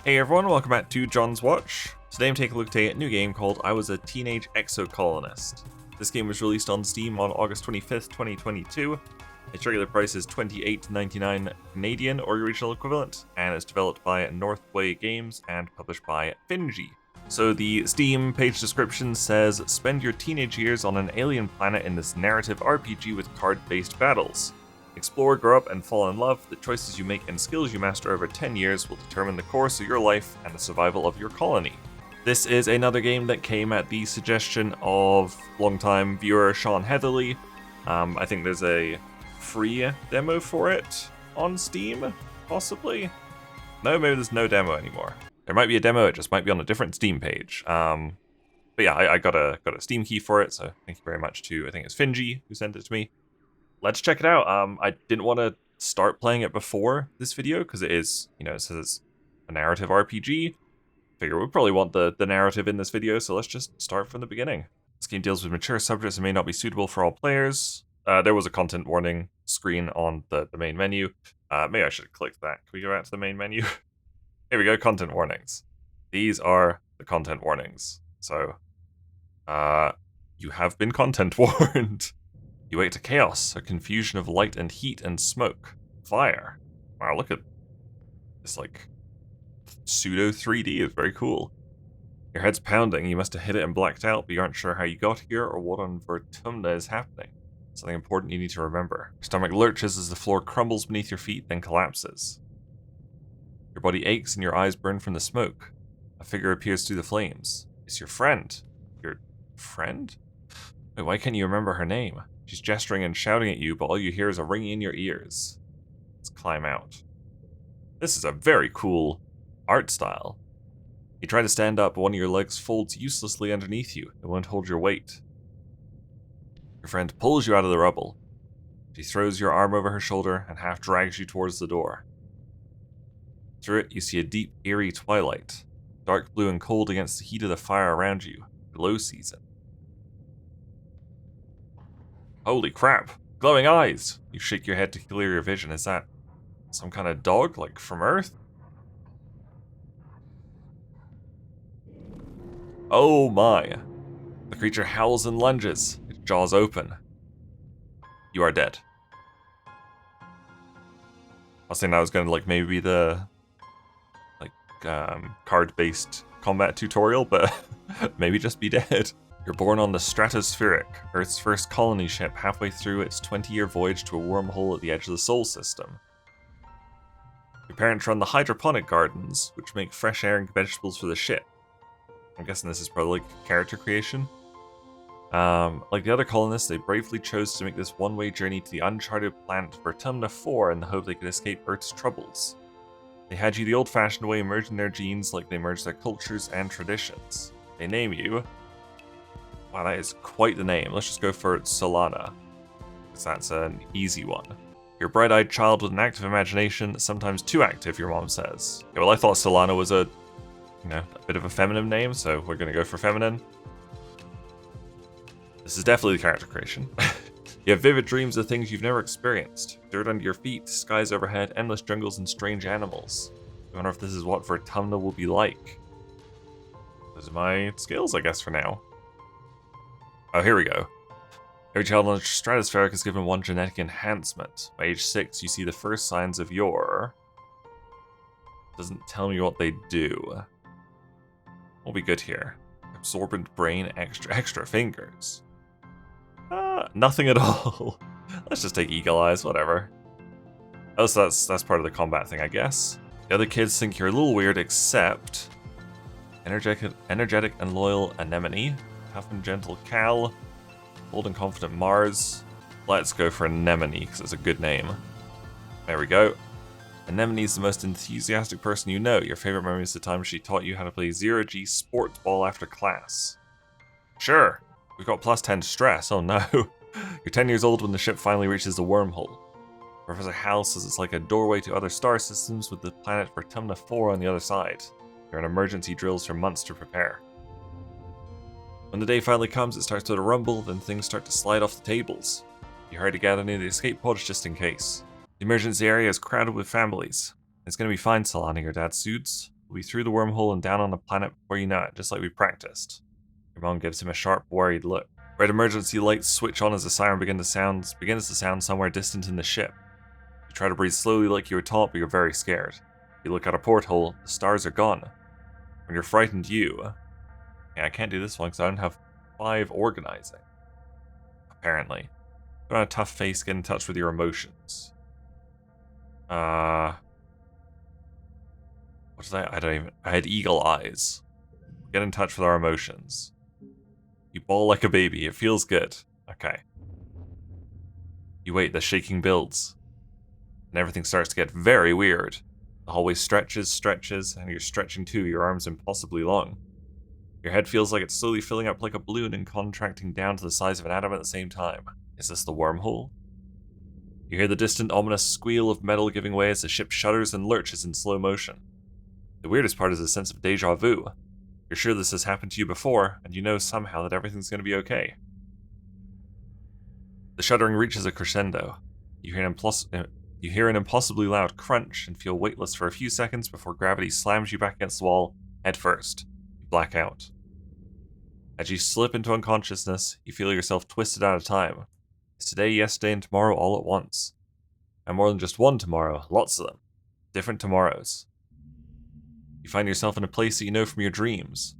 Hey everyone, welcome back to John's Watch. Today I'm taking a look at a new game called I Was a Teenage Exocolonist. This game was released on Steam on August 25th, 2022. Its regular price is $28.99 Canadian or your regional equivalent, and it's developed by Northway Games and published by Finji. So the Steam page description says, spend your teenage years on an alien planet in this narrative RPG with card-based battles. Explore, grow up, and fall in love. The choices you make and skills you master over 10 years will determine the course of your life and the survival of your colony. This is another game that came at the suggestion of longtime viewer Sean Heatherly. I think there's a free demo for it on Steam, possibly? No, maybe there's no demo anymore. There might be a demo, it just might be on a different Steam page. But yeah, I got a Steam key for it, so thank you very much to, I think it's Finji who sent it to me. Let's check it out. I didn't want to start playing it before this video because it is, it says a narrative RPG. Figure we'll probably want the narrative in this video, so let's just start from the beginning. This game deals with mature subjects and may not be suitable for all players. There was a content warning screen on the main menu. Maybe I should have clicked that. Can we go back to the main menu? Here we go, content warnings. These are the content warnings. So, you have been content warned. You wake to chaos, a confusion of light and heat and smoke. Fire. Wow, look at this, pseudo 3D. It's very cool. Your head's pounding, you must have hit it and blacked out, but you aren't sure how you got here or what on Vertumna is happening. Something important you need to remember. Your stomach lurches as the floor crumbles beneath your feet, then collapses. Your body aches and your eyes burn from the smoke. A figure appears through the flames. It's your friend. Your friend? Wait, why can't you remember her name? She's gesturing and shouting at you, but all you hear is a ringing in your ears. Let's climb out. This is a very cool art style. You try to stand up, but one of your legs folds uselessly underneath you. It won't hold your weight. Your friend pulls you out of the rubble. She throws your arm over her shoulder and half drags you towards the door. Through it, you see a deep, eerie twilight, dark blue and cold against the heat of the fire around you. Glow season. Holy crap. Glowing eyes! You shake your head to clear your vision. Is that some kind of dog, like from Earth? Oh my. The creature howls and lunges, its jaws open. You are dead. I was saying that was going to maybe be the card-based combat tutorial, but maybe just be dead. You're born on the Stratospheric, Earth's first colony ship halfway through its 20-year voyage to a wormhole at the edge of the Sol system. Your parents run the hydroponic gardens, which make fresh air and vegetables for the ship. I'm guessing this is probably character creation. Like the other colonists, they bravely chose to make this one-way journey to the uncharted planet Vertumna 4 in the hope they could escape Earth's troubles. They had you the old-fashioned way, merging their genes like they merged their cultures and traditions. They name you... Wow, that is quite the name. Let's just go for Solana, because that's an easy one. You're a bright-eyed child with an active imagination, sometimes too active, your mom says. Yeah, well, I thought Solana was a bit of a feminine name, so we're going to go for feminine. This is definitely the character creation. You have vivid dreams of things you've never experienced. Dirt under your feet, skies overhead, endless jungles, and strange animals. I wonder if this is what Vertumna will be like. Those are my skills, I guess, for now. Oh, here we go. Every child on the Stratospheric is given one genetic enhancement. By age 6, you see the first signs of your... Doesn't tell me what they do. We'll be good here. Absorbent brain, extra fingers. Nothing at all. Let's just take eagle eyes, whatever. Oh, so that's part of the combat thing, I guess. The other kids think you're a little weird, except... Energetic and loyal Anemone. Tough and gentle Cal, bold and confident Mars. Let's go for Anemone, because it's a good name. There we go. Anemone is the most enthusiastic person you know. Your favorite memory is the time she taught you how to play Zero-G sports ball after class. Sure, we've got plus 10 stress, oh no. You're 10 years old when the ship finally reaches the wormhole. Professor Hal says it's like a doorway to other star systems with the planet Vertumna 4 on the other side. There are emergency drills for months to prepare. When the day finally comes, it starts to rumble, then things start to slide off the tables. You hurry to gather near the escape pods just in case. The emergency area is crowded with families. It's gonna be fine, Solana, your dad soothes. We'll be through the wormhole and down on the planet before you know it, just like we practiced. Your mom gives him a sharp, worried look. Red emergency lights switch on as the siren begins to sound somewhere distant in the ship. You try to breathe slowly like you were taught, but you're very scared. You look out a porthole, the stars are gone. When you're frightened, yeah, I can't do this one because I don't have 5 organizing. Apparently. Put on a tough face, get in touch with your emotions. What did I had eagle eyes. Get in touch with our emotions. You bawl like a baby, it feels good. Okay. You wait, the shaking builds. And everything starts to get very weird. The hallway stretches, and you're stretching too, your arms impossibly long. Your head feels like it's slowly filling up like a balloon and contracting down to the size of an atom at the same time. Is this the wormhole? You hear the distant, ominous squeal of metal giving way as the ship shudders and lurches in slow motion. The weirdest part is a sense of deja vu. You're sure this has happened to you before, and you know somehow that everything's going to be okay. The shuddering reaches a crescendo. You hear an impossibly loud crunch and feel weightless for a few seconds before gravity slams you back against the wall, head first. You black out. As you slip into unconsciousness, you feel yourself twisted out of time. It's today, yesterday, and tomorrow all at once. And more than just one tomorrow, lots of them. Different tomorrows. You find yourself in a place that you know from your dreams.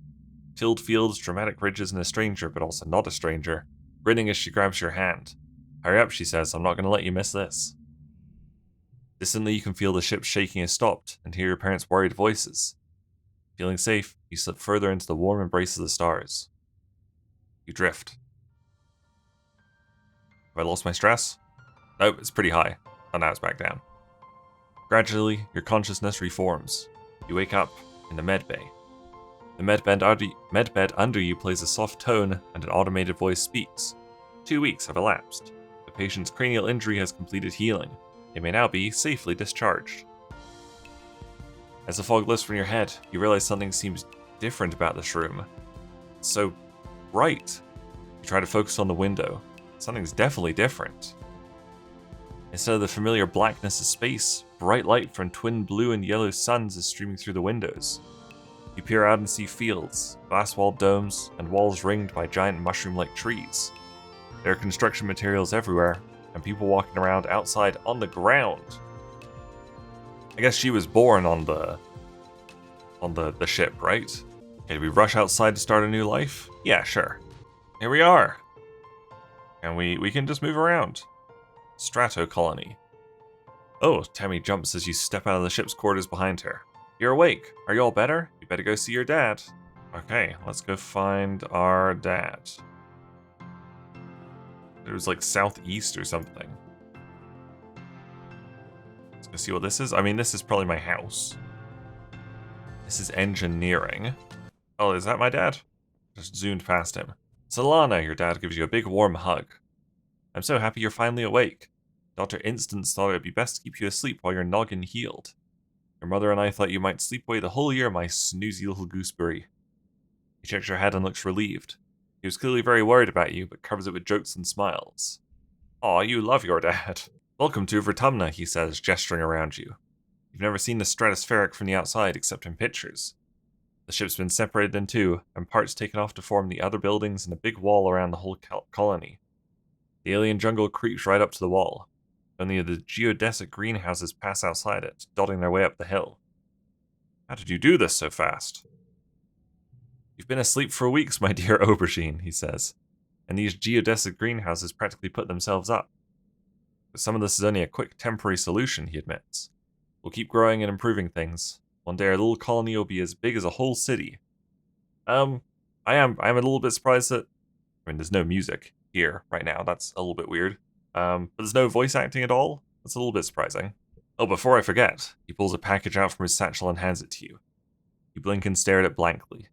Tilled fields, dramatic ridges, and a stranger, but also not a stranger, grinning as she grabs your hand. Hurry up, she says, I'm not going to let you miss this. Distantly, you can feel the ship shaking has stopped, and hear your parents' worried voices. Feeling safe, you slip further into the warm embrace of the stars. You drift. Have I lost my stress? Nope, it's pretty high. Oh, now it's back down. Gradually, your consciousness reforms. You wake up in the medbay. The medbed under you plays a soft tone, and an automated voice speaks. 2 weeks have elapsed. The patient's cranial injury has completed healing. They may now be safely discharged. As the fog lifts from your head, you realize something seems different about this room. It's so bright. You try to focus on the window. Something's definitely different. Instead of the familiar blackness of space, bright light from twin blue and yellow suns is streaming through the windows. You peer out and see fields, glass-walled domes, and walls ringed by giant mushroom-like trees. There are construction materials everywhere, and people walking around outside on the ground. I guess she was born on the ship, right? Okay, do we rush outside to start a new life? Yeah, sure. Here we are. And we can just move around. Strato colony. Oh, Tammy jumps as you step out of the ship's quarters behind her. You're awake. Are you all better? You better go see your dad. Okay, let's go find our dad. It was like southeast or something. Let's go see what this is. I mean, this is probably my house. This is engineering. Oh, is that my dad? Just zoomed past him. Solana, your dad gives you a big warm hug. I'm so happy you're finally awake. Dr. Instance thought it would be best to keep you asleep while your noggin healed. Your mother and I thought you might sleep away the whole year, my snoozy little gooseberry. He shakes your head and looks relieved. He was clearly very worried about you, but covers it with jokes and smiles. Aw, you love your dad. Welcome to Vertumna, he says, gesturing around you. You've never seen the stratospheric from the outside except in pictures. The ship's been separated in two, and parts taken off to form the other buildings and a big wall around the whole colony. The alien jungle creeps right up to the wall. Only the geodesic greenhouses pass outside it, dotting their way up the hill. How did you do this so fast? You've been asleep for weeks, my dear aubergine, he says, and these geodesic greenhouses practically put themselves up. But some of this is only a quick temporary solution, he admits. We'll keep growing and improving things. One day our little colony will be as big as a whole city. I'm a little bit surprised that... I mean, there's no music here right now. That's a little bit weird. But there's no voice acting at all. That's a little bit surprising. Oh, before I forget, he pulls a package out from his satchel and hands it to you. You blink and stare at it blankly.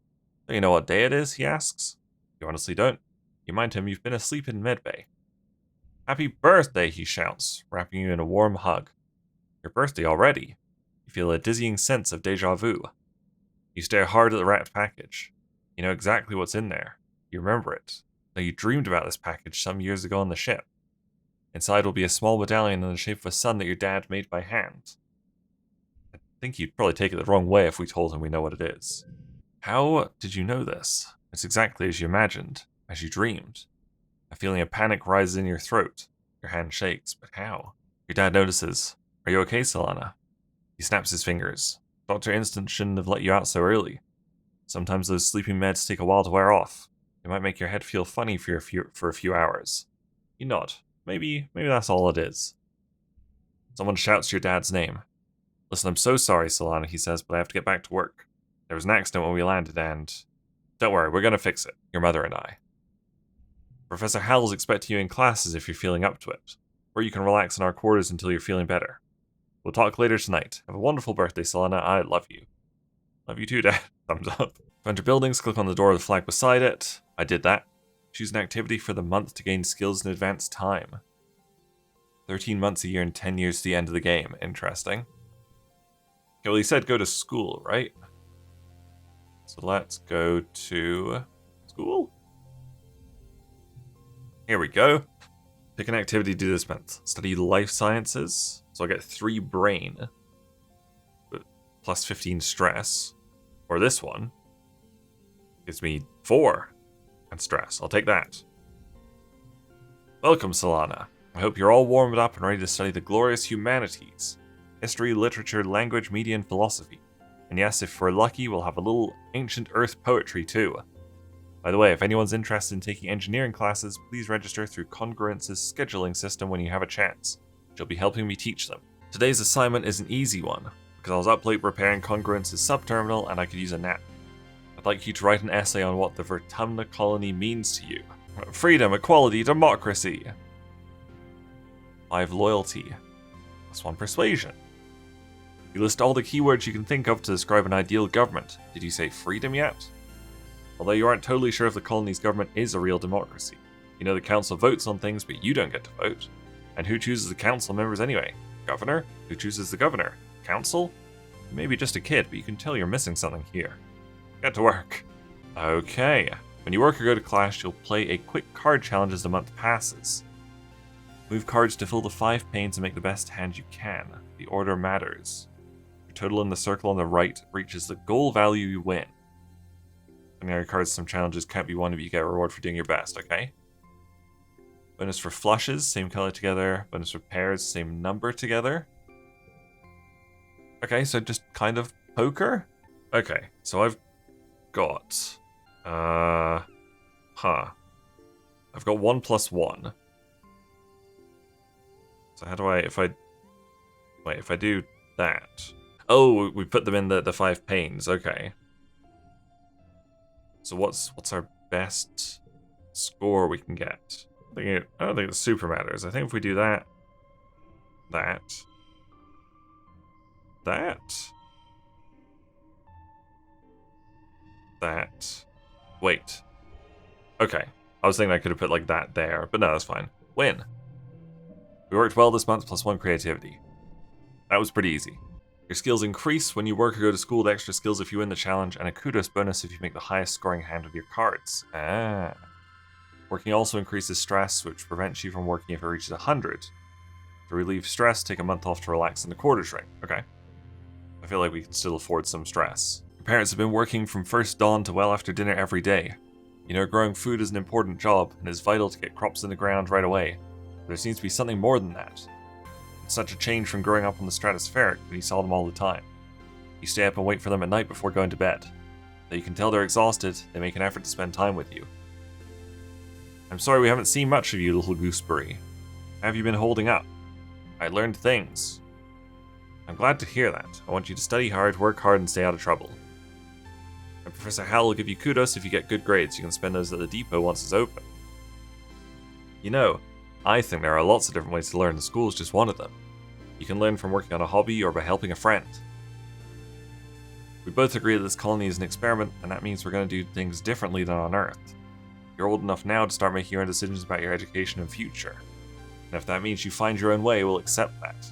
Don't you know what day it is, he asks. You honestly don't. You mind him, you've been asleep in medbay. Happy birthday, he shouts, wrapping you in a warm hug. Your birthday already. You feel a dizzying sense of deja vu. You stare hard at the wrapped package. You know exactly what's in there. You remember it. Now you dreamed about this package some years ago on the ship. Inside will be a small medallion in the shape of a sun that your dad made by hand. think he'd probably take it the wrong way if we told him we know what it is. How did you know this? It's exactly as you imagined, as you dreamed. A feeling of panic rises in your throat. Your hand shakes, but how? Your dad notices. Are you okay, Solana? He snaps his fingers. Dr. Instant shouldn't have let you out so early. Sometimes those sleeping meds take a while to wear off. They might make your head feel funny for a few hours. You nod. Maybe that's all it is. Someone shouts your dad's name. Listen, I'm so sorry, Solana, he says, but I have to get back to work. There was an accident when we landed, and... Don't worry, we're gonna fix it. Your mother and I. Professor Howell's expecting you in classes if you're feeling up to it. Or you can relax in our quarters until you're feeling better. We'll talk later tonight. Have a wonderful birthday, Solana. I love you. Love you too, Dad. Thumbs up. To enter buildings, click on the door with the flag beside it. I did that. Choose an activity for the month to gain skills in advance time. 13 months a year and 10 years to the end of the game. Interesting. Okay, well, he said go to school, right? So let's go to school. Here we go. Pick an activity to do this month. Study life sciences. So I get 3 brain. Plus 15 stress. Or this one. Gives me 4 and stress. I'll take that. Welcome, Solana. I hope you're all warmed up and ready to study the glorious humanities. History, literature, language, media, and philosophy. And yes, if we're lucky, we'll have a little ancient Earth poetry too. By the way, if anyone's interested in taking engineering classes, please register through Congruence's scheduling system when you have a chance. She'll be helping me teach them. Today's assignment is an easy one, because I was up late repairing Congruence's subterminal and I could use a nap. I'd like you to write an essay on what the Vertumna colony means to you. Freedom, equality, democracy. 5 loyalty. +1 persuasion. You list all the keywords you can think of to describe an ideal government. Did you say freedom yet? Although you aren't totally sure if the colony's government is a real democracy. You know the council votes on things, but you don't get to vote. And who chooses the council members anyway? Governor? Who chooses the governor? Council? Maybe just a kid, but you can tell you're missing something here. Get to work. Okay. When you work or go to class, you'll play a quick card challenge as the month passes. Move cards to fill the 5 panes and make the best hand you can. The order matters. Your total in the circle on the right reaches the goal value you win. Ordinary cards, some challenges can't be won if you get a reward for doing your best, okay? Bonus for flushes, same color together. Bonus for pairs, same number together. Okay, so just kind of poker? Okay, so I've got... I've got 1 + 1. So how do I, if I do that... Oh, we put them in the 5 panes, okay. So what's our best score we can get? I don't think it super matters. I think if we do that... Wait. Okay. I was thinking I could have put like that there, but no, that's fine. Win. We worked well this month, +1 creativity. That was pretty easy. Your skills increase when you work or go to school with extra skills if you win the challenge, and a kudos bonus if you make the highest scoring hand of your cards. Working also increases stress, which prevents you from working if it reaches 100. To relieve stress, take a month off to relax in the quarters ring. Okay. I feel like we can still afford some stress. Your parents have been working from first dawn to well after dinner every day. You know, growing food is an important job, and it's vital to get crops in the ground right away. But there seems to be something more than that. It's such a change from growing up on the stratospheric when you saw them all the time. You stay up and wait for them at night before going to bed. Though you can tell they're exhausted, they make an effort to spend time with you. I'm sorry we haven't seen much of you, little gooseberry. How have you been holding up? I learned things. I'm glad to hear that. I want you to study hard, work hard, and stay out of trouble. And Professor Howell will give you kudos if you get good grades. You can spend those at the depot once it's open. You know, I think there are lots of different ways to learn, and school is just one of them. You can learn from working on a hobby or by helping a friend. We both agree that this colony is an experiment, and that means we're going to do things differently than on Earth. You're old enough now to start making your own decisions about your education and future. And if that means you find your own way, we'll accept that.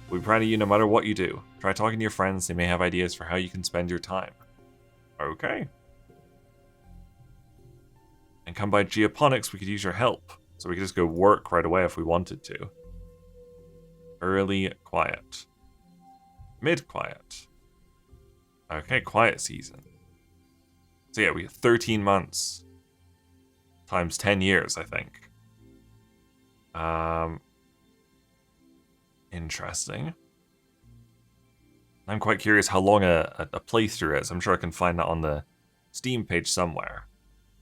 We'll be proud of you no matter what you do. Try talking to your friends, they may have ideas for how you can spend your time. Okay. And come by geoponics, we could use your help. So we could just go work right away if we wanted to. Early quiet. Mid-quiet. Okay, quiet season. So yeah, we have 13 months. Times 10 years, I think. Interesting. I'm quite curious how long a playthrough is. I'm sure I can find that on the Steam page somewhere.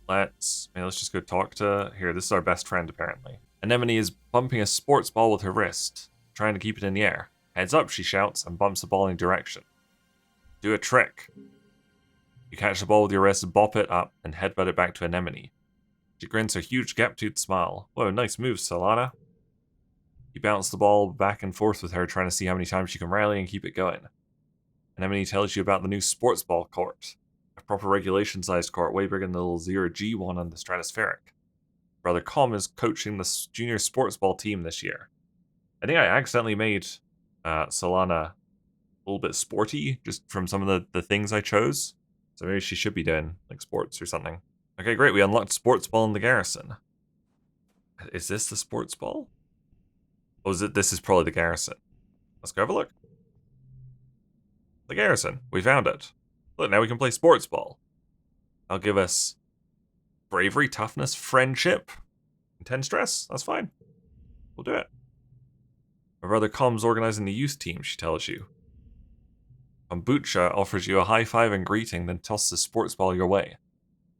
Let's just go talk to... Here, this is our best friend, apparently. Anemone is bumping a sports ball with her wrist, trying to keep it in the air. Heads up, she shouts, and bumps the ball in a direction. Do a trick. You catch the ball with your wrist, bop it up, and headbutt it back to Anemone. She grins her huge gap-toothed smile. Whoa, nice move, Solana. You bounce the ball back and forth with her, trying to see how many times she can rally and keep it going. Anemone tells you about the new sports ball court. A proper regulation-sized court, way bigger than the little 0G one on the Stratospheric. Brother Com is coaching the junior sports ball team this year. I think I accidentally made Solana a little bit sporty, just from some of the things I chose. So maybe she should be doing, like, sports or something. Okay, great, we unlocked sports ball in the garrison. Is this the sports ball? Oh, this is probably the garrison. Let's go have a look. The garrison, we found it. Look, now we can play sports ball. That'll give us bravery, toughness, friendship, intense stress. That's fine. We'll do it. My brother Com's organizing the youth team, she tells you. Kombucha offers you a high five and greeting, then tosses a sports ball your way.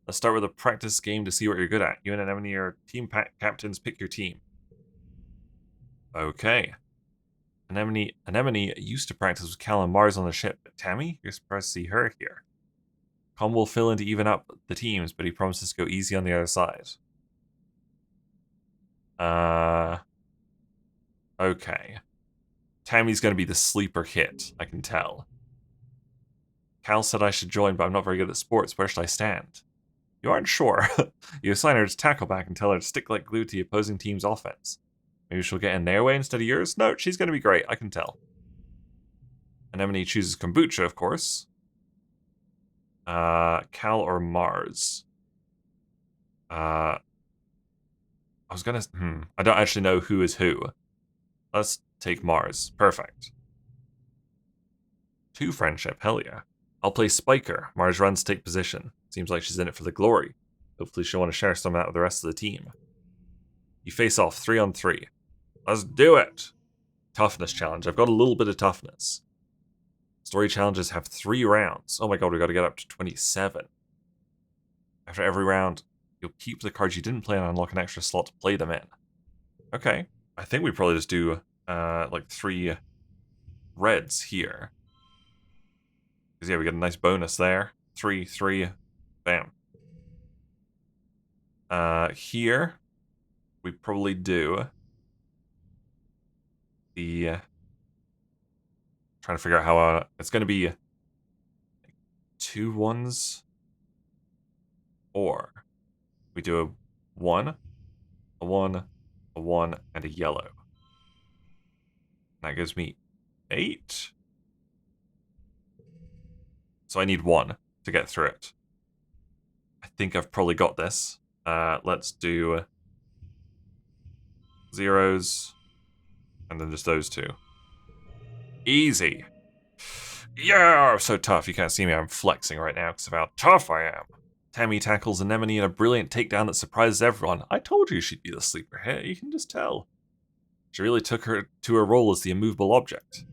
Let's start with a practice game to see what you're good at. You and Anemone are team captains, pick your team. Okay. Anemone used to practice with Cal and Mars on the ship, but Tammy, you're surprised to see her here. Com will fill in to even up the teams, but he promises to go easy on the other side. Okay. Tammy's going to be the sleeper hit, I can tell. Cal said I should join, but I'm not very good at sports. Where should I stand? You aren't sure. You assign her to tackleback and tell her to stick like glue to the opposing team's offense. Maybe she'll get in their way instead of yours? No, she's going to be great, I can tell. Anemone chooses kombucha, of course. Cal or Mars? I was gonna... I don't actually know who is who. Let's take Mars. Perfect. 2 friendship, hell yeah. I'll play Spiker. Mars runs to take position. Seems like she's in it for the glory. Hopefully she'll want to share some of that with the rest of the team. You face off 3-on-3. Let's do it! Toughness challenge. I've got a little bit of toughness. Story challenges have 3 rounds. Oh my god, we got to get up to 27. After every round, you'll keep the cards you didn't play and unlock an extra slot to play them in. Okay. I think we probably just do, like 3 reds here. Because, yeah, we get a nice bonus there. 3, 3, bam. Here, we probably do the... trying to figure out how it's going to be 2 1s, or we do a 1, a 1, a 1, and a yellow. That gives me 8. So I need 1 to get through it. I think I've probably got this. Let's do 0s, and then just those 2. Easy. Yeah, so tough. You can't see me. I'm flexing right now because of how tough I am. Tammy tackles Anemone in a brilliant takedown that surprises everyone. I told you she'd be the sleeper hit. You can just tell. She really took her to her role as the immovable object.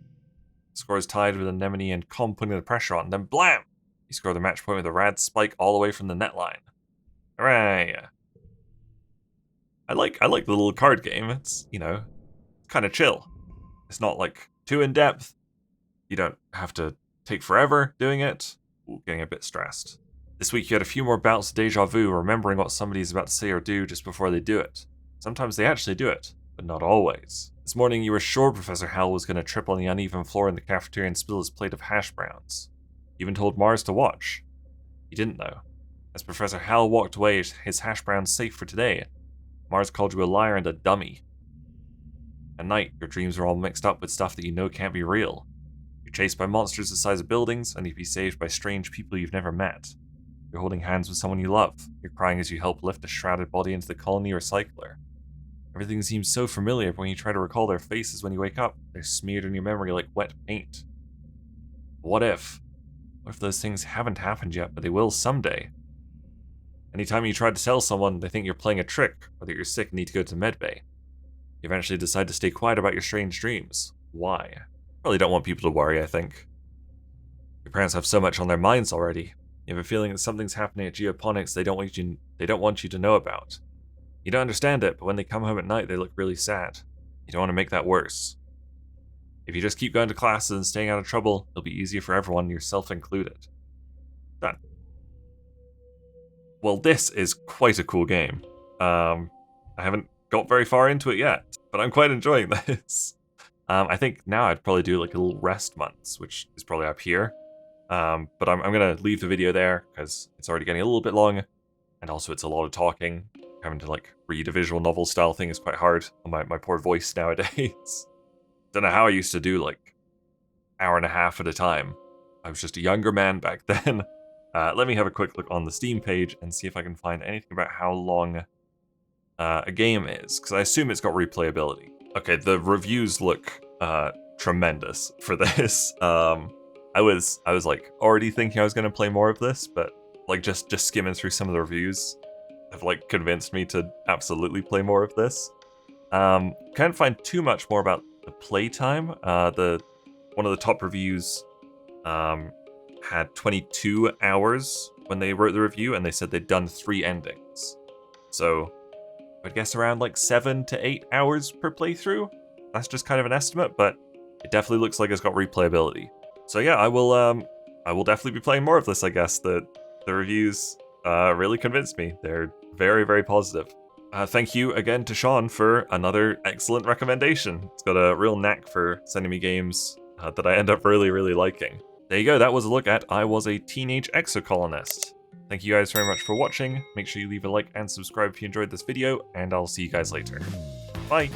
The score is tied with Anemone and Com putting the pressure on. Then blam! You score the match point with a rad spike all the way from the net line. Hooray! I like the little card game. It's, you know, kind of chill. It's not like too in depth. You don't have to take forever doing it. Ooh, getting a bit stressed. This week you had a few more bouts of deja vu, remembering what somebody is about to say or do just before they do it. Sometimes they actually do it, but not always. This morning you were sure Professor Hal was going to trip on the uneven floor in the cafeteria and spill his plate of hash browns. You even told Mars to watch. He didn't though. As Professor Hal walked away, his hash browns safe for today, Mars called you a liar and a dummy. At night, your dreams are all mixed up with stuff that you know can't be real. You're chased by monsters the size of buildings, and you'd be saved by strange people you've never met. You're holding hands with someone you love. You're crying as you help lift a shrouded body into the colony recycler. Everything seems so familiar, but when you try to recall their faces when you wake up, they're smeared in your memory like wet paint. What if? What if those things haven't happened yet, but they will someday? Anytime you try to tell someone, they think you're playing a trick, or that you're sick and need to go to medbay. You eventually decide to stay quiet about your strange dreams. Why? Really don't want people to worry, I think. Your parents have so much on their minds already. You have a feeling that something's happening at Geoponics they don't want you to know about. You don't understand it, but when they come home at night, they look really sad. You don't want to make that worse. If you just keep going to classes and staying out of trouble, it'll be easier for everyone, yourself included. Done. Well, this is quite a cool game. I haven't got very far into it yet, but I'm quite enjoying this. I think now I'd probably do like a little rest months, which is probably up here. But I'm going to leave the video there because it's already getting a little bit long, and also it's a lot of talking. Having to like read a visual novel style thing is quite hard on my poor voice nowadays. Don't know how I used to do like hour and a half at a time. I was just a younger man back then. Let me have a quick look on the Steam page and see if I can find anything about how long a game is, because I assume it's got replayability. Okay, the reviews look tremendous for this. I was like already thinking I was going to play more of this, but like just skimming through some of the reviews have like convinced me to absolutely play more of this. Can't find too much more about the playtime. One of the top reviews had 22 hours when they wrote the review, and they said they'd done 3 endings. So I'd guess around like 7 to 8 hours per playthrough. That's just kind of an estimate, but it definitely looks like it's got replayability. So yeah, I will definitely be playing more of this, I guess. The reviews really convinced me. They're very, very positive. Thank you again to Sean for another excellent recommendation. It's got a real knack for sending me games that I end up really, really liking. There you go, that was a look at I Was a Teenage Exocolonist. Thank you guys very much for watching. Make sure you leave a like and subscribe if you enjoyed this video, and I'll see you guys later. Bye!